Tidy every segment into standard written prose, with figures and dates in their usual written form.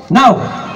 Now!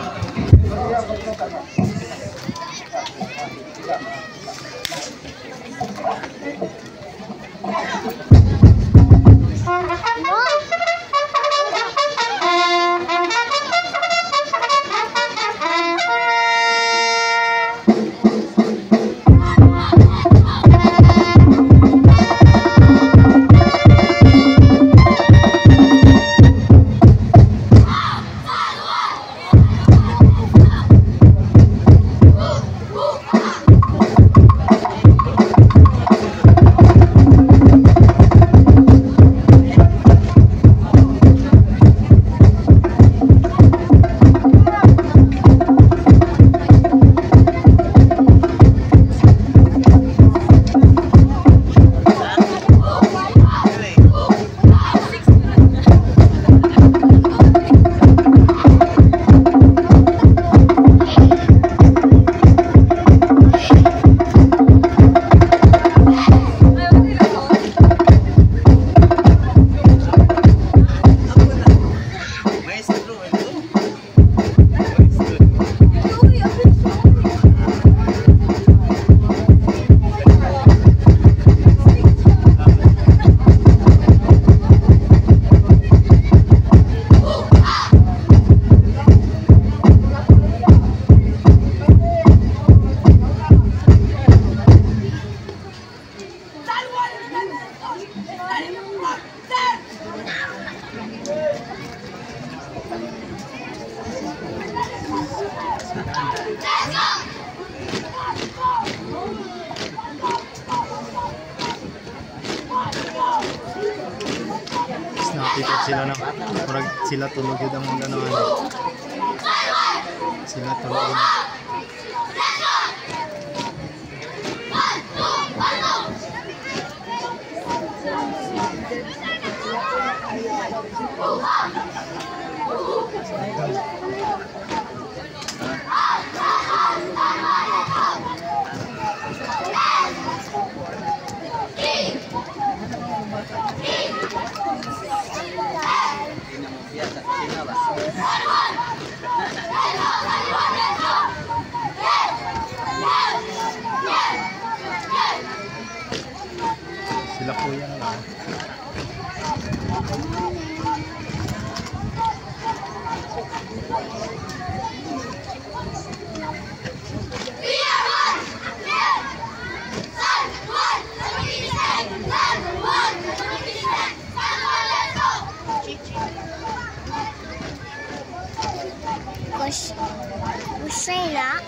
Nakita sila na murag sila tulog yun ang mga ano. Sila tulog. Sila po yan lang. Say that.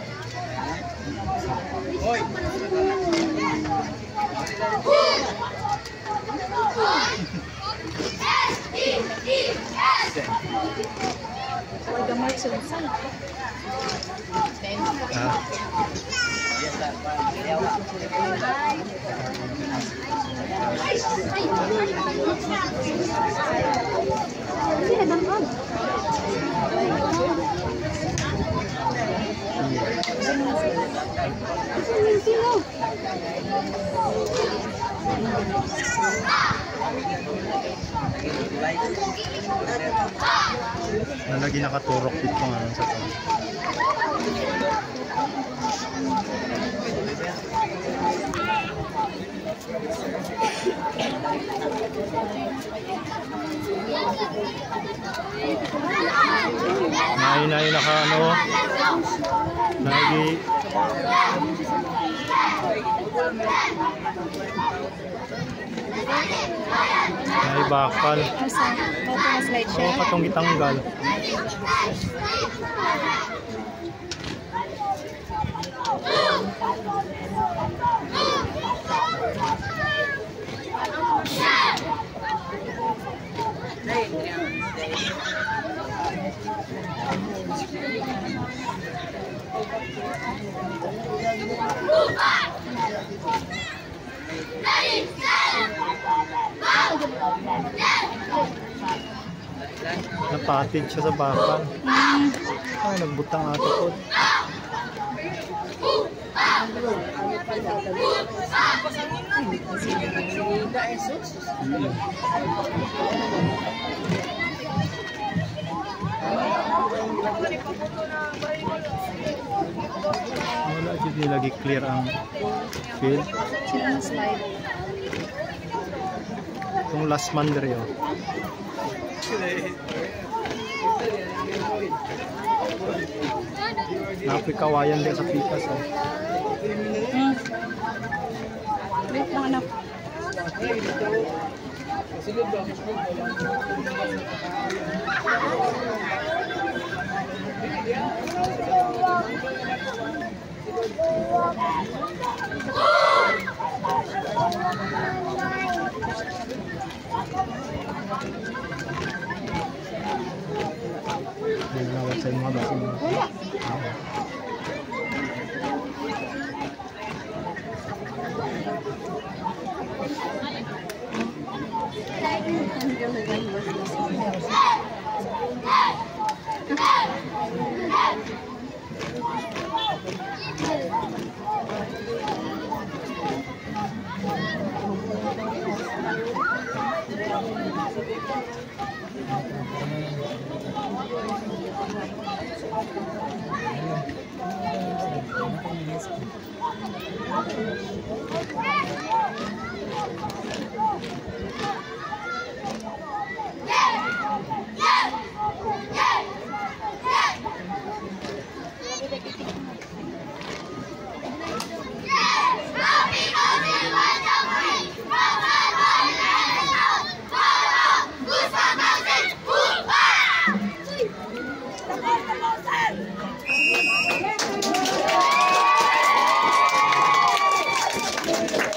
Lagi nakaturok dito nga sa to. Nay naka ano. Lagi may bakal. Oo, katong gitanggal. Napatid siya sa bakal. Ay, nagbutang ato po. Hindi lagi clear ang field. Sila na slide. Itong last man dere oh. Napikawayan din sa pikas oh. Wait lang anak. Nawat sa mga basin.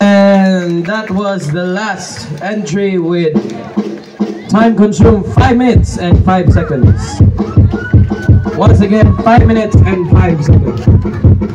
And that was the last entry with time consumed 5 minutes and 5 seconds. Once again, 5 minutes and 5 seconds.